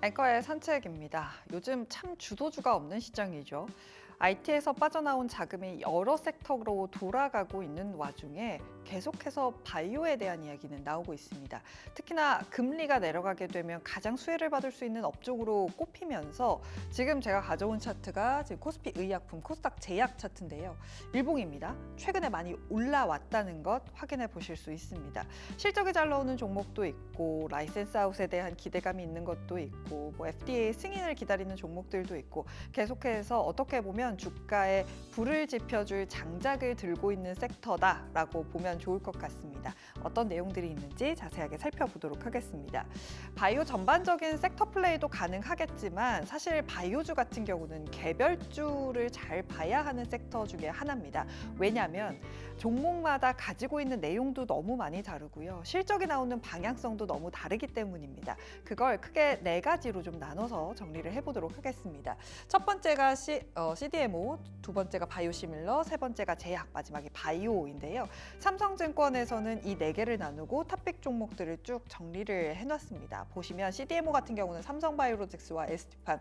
앵커의 산책입니다. 요즘 참 주도주가 없는 시장이죠. IT에서 빠져나온 자금이 여러 섹터로 돌아가고 있는 와중에 계속해서 바이오에 대한 이야기는 나오고 있습니다. 특히나 금리가 내려가게 되면 가장 수혜를 받을 수 있는 업종으로 꼽히면서 지금 제가 가져온 차트가 지금 코스피 의약품, 코스닥 제약 차트인데요. 일봉입니다. 최근에 많이 올라왔다는 것 확인해 보실 수 있습니다. 실적이 잘 나오는 종목도 있고 라이센스 아웃에 대한 기대감이 있는 것도 있고 FDA 승인을 기다리는 종목들도 있고 계속해서 어떻게 보면 주가에 불을 지펴줄 장작을 들고 있는 섹터다라고 보면 좋을 것 같습니다. 어떤 내용들이 있는지 자세하게 살펴보도록 하겠습니다. 바이오 전반적인 섹터 플레이도 가능하겠지만 사실 바이오주 같은 경우는 개별주를 잘 봐야 하는 섹터 중에 하나입니다. 왜냐하면 종목마다 가지고 있는 내용도 너무 많이 다르고요. 실적이 나오는 방향성도 너무 다르기 때문입니다. 그걸 크게 네 가지로 좀 나눠서 정리를 해보도록 하겠습니다. 첫 번째가 CDMO, 두 번째가 바이오시밀러, 세 번째가 제약, 마지막이 바이오인데요. 삼성증권에서는 이 네 개를 나누고 탑픽 종목들을 쭉 정리를 해놨습니다. 보시면 CDMO 같은 경우는 삼성바이오로직스와 ST팜,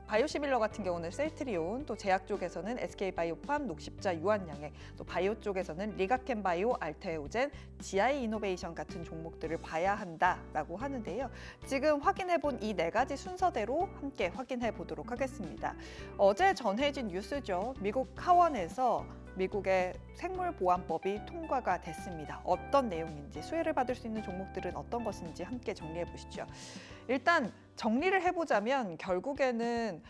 바이오시밀러 같은 경우는 셀트리온, 또 제약 쪽에서는 SK바이오팜, 녹십자, 유한양행, 또 바이오 쪽에서는 리가켄바이오, 알테오젠, GI이노베이션 같은 종목들을 봐야 한다라고 하는데요. 지금 확인해본 이 네 가지 순서대로 함께 확인해 보도록 하겠습니다. 어제 전해진 뉴스죠. 미국 하원에서 미국의 생물보안법이 통과가 됐습니다. 어떤 내용인지, 수혜를 받을 수 있는 종목들은 어떤 것인지 함께 정리해 보시죠. 일단 정리를 해보자면 결국에는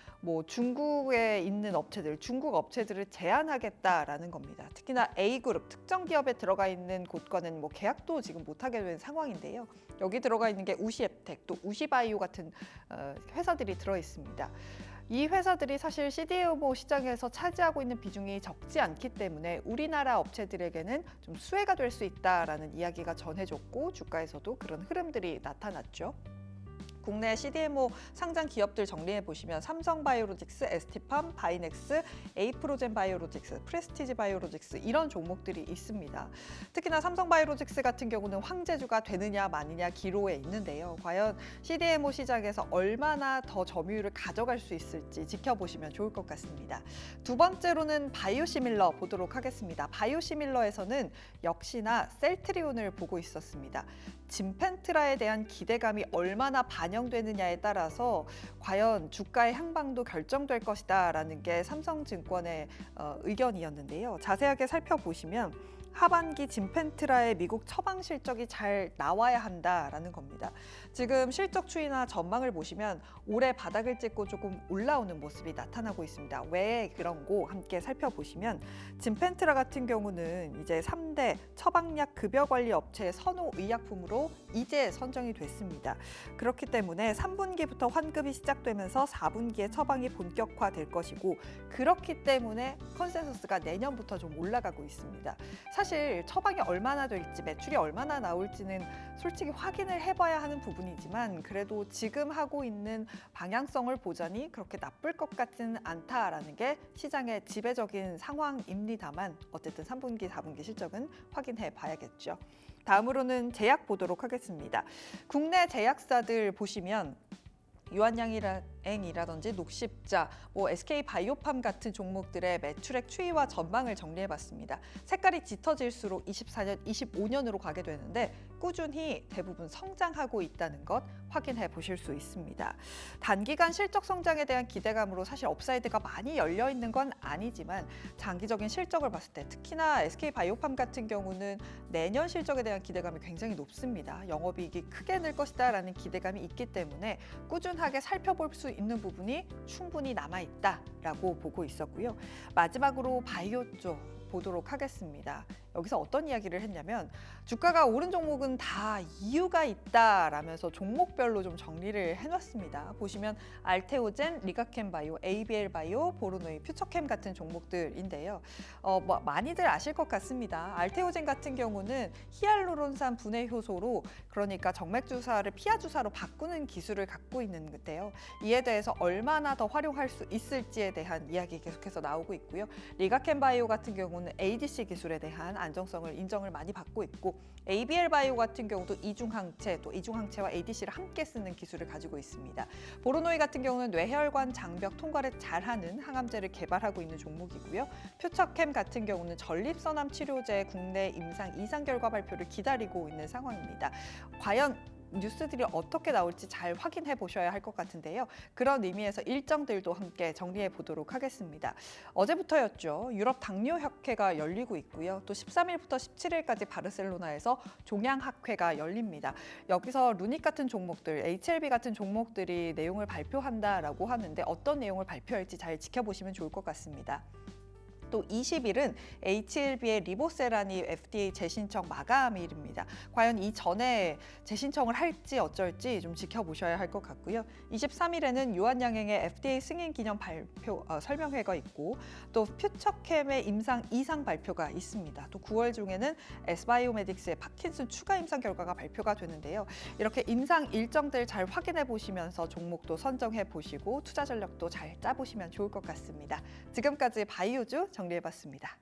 중국에 있는 업체들, 중국 업체들을 제한하겠다라는 겁니다. 특히나 A그룹, 특정 기업에 들어가 있는 곳과는 계약도 지금 못하게 된 상황인데요. 여기 들어가 있는 게 우시앱텍, 또 우시바이오 같은 회사들이 들어 있습니다. 이 회사들이 사실 CDMO 시장에서 차지하고 있는 비중이 적지 않기 때문에 우리나라 업체들에게는 좀 수혜가 될 수 있다라는 이야기가 전해졌고 주가에서도 그런 흐름들이 나타났죠. 국내 CDMO 상장 기업들 정리해 보시면 삼성바이오로직스, ST팜, 바이넥스, 에이프로젠 바이오로직스, 프레스티지 바이오로직스 이런 종목들이 있습니다. 특히나 삼성바이오로직스 같은 경우는 황제주가 되느냐 마느냐 기로에 있는데요. 과연 CDMO 시장에서 얼마나 더 점유율을 가져갈 수 있을지 지켜보시면 좋을 것 같습니다. 두 번째로는 바이오시밀러 보도록 하겠습니다. 바이오시밀러에서는 역시나 셀트리온을 보고 있었습니다. 진펜트라에 대한 기대감이 얼마나 반영되느냐에 따라서 과연 주가의 향방도 결정될 것이다라는 게 삼성증권의 의견이었는데요. 자세하게 살펴보시면 하반기 진펜트라의 미국 처방 실적이 잘 나와야 한다라는 겁니다. 지금 실적 추이나 전망을 보시면 올해 바닥을 찍고 조금 올라오는 모습이 나타나고 있습니다. 왜 그런고 함께 살펴보시면 진펜트라 같은 경우는 이제 3대 처방약 급여 관리 업체의 선호 의약품으로 이제 선정이 됐습니다. 그렇기 때문에 3분기부터 환급이 시작되면서 4분기에 처방이 본격화될 것이고 그렇기 때문에 컨센서스가 내년부터 좀 올라가고 있습니다. 사실 처방이 얼마나 될지 매출이 얼마나 나올지는 솔직히 확인을 해봐야 하는 부분이지만 그래도 지금 하고 있는 방향성을 보자니 그렇게 나쁠 것 같지는 않다라는 게 시장의 지배적인 상황입니다만 어쨌든 3분기, 4분기 실적은 확인해 봐야겠죠. 다음으로는 제약 보도록 하겠습니다. 국내 제약사들 보시면 유한양행이라든지 녹십자, SK바이오팜 같은 종목들의 매출액 추이와 전망을 정리해봤습니다. 색깔이 짙어질수록 24년, 25년으로 가게 되는데 꾸준히 대부분 성장하고 있다는 것 확인해 보실 수 있습니다. 단기간 실적 성장에 대한 기대감으로 사실 업사이드가 많이 열려 있는 건 아니지만 장기적인 실적을 봤을 때 특히나 SK바이오팜 같은 경우는 내년 실적에 대한 기대감이 굉장히 높습니다. 영업이익이 크게 늘 것이다라는 기대감이 있기 때문에 꾸준하게 살펴볼 수 있는 부분이 충분히 남아있다라고 보고 있었고요. 마지막으로 바이오 쪽 보도록 하겠습니다. 여기서 어떤 이야기를 했냐면 주가가 오른 종목은 다 이유가 있다라면서 종목별로 좀 정리를 해놨습니다. 보시면 알테오젠, 리가켄바이오, ABL바이오, 보르노이, 퓨처캠 같은 종목들인데요. 많이들 아실 것 같습니다. 알테오젠 같은 경우는 히알루론산 분해 효소로 그러니까 정맥 주사를 피하 주사로 바꾸는 기술을 갖고 있는데요. 이에 대해서 얼마나 더 활용할 수 있을지에 대한 이야기 계속해서 나오고 있고요. 리가켄바이오 같은 경우는 ADC 기술에 대한 안정성을 인정을 많이 받고 있고 ABL 바이오 같은 경우도 이중항체 또 이중항체와 ADC를 함께 쓰는 기술을 가지고 있습니다. 보로노이 같은 경우는 뇌혈관 장벽 통과를 잘하는 항암제를 개발하고 있는 종목이고요. 퓨처캠 같은 경우는 전립선암 치료제 국내 임상 이상 결과 발표를 기다리고 있는 상황입니다. 과연 뉴스들이 어떻게 나올지 잘 확인해 보셔야 할 것 같은데요. 그런 의미에서 일정들도 함께 정리해 보도록 하겠습니다. 어제부터였죠. 유럽 당뇨학회가 열리고 있고요. 또 13일부터 17일까지 바르셀로나에서 종양학회가 열립니다. 여기서 루닉 같은 종목들, HLB 같은 종목들이 내용을 발표한다라고 하는데 어떤 내용을 발표할지 잘 지켜보시면 좋을 것 같습니다. 또 20일은 HLB의 리보세라니 FDA 재신청 마감일입니다. 과연 이 전에 재신청을 할지 어쩔지 좀 지켜보셔야 할 것 같고요. 23일에는 유한양행의 FDA 승인 기념 발표 설명회가 있고 또 퓨처캠의 임상 2상 발표가 있습니다. 또 9월 중에는 S바이오메딕스의 파킨슨 추가 임상 결과가 발표가 되는데요. 이렇게 임상 일정들 잘 확인해 보시면서 종목도 선정해 보시고 투자 전략도 잘 짜보시면 좋을 것 같습니다. 지금까지 바이오주 정리해봤습니다.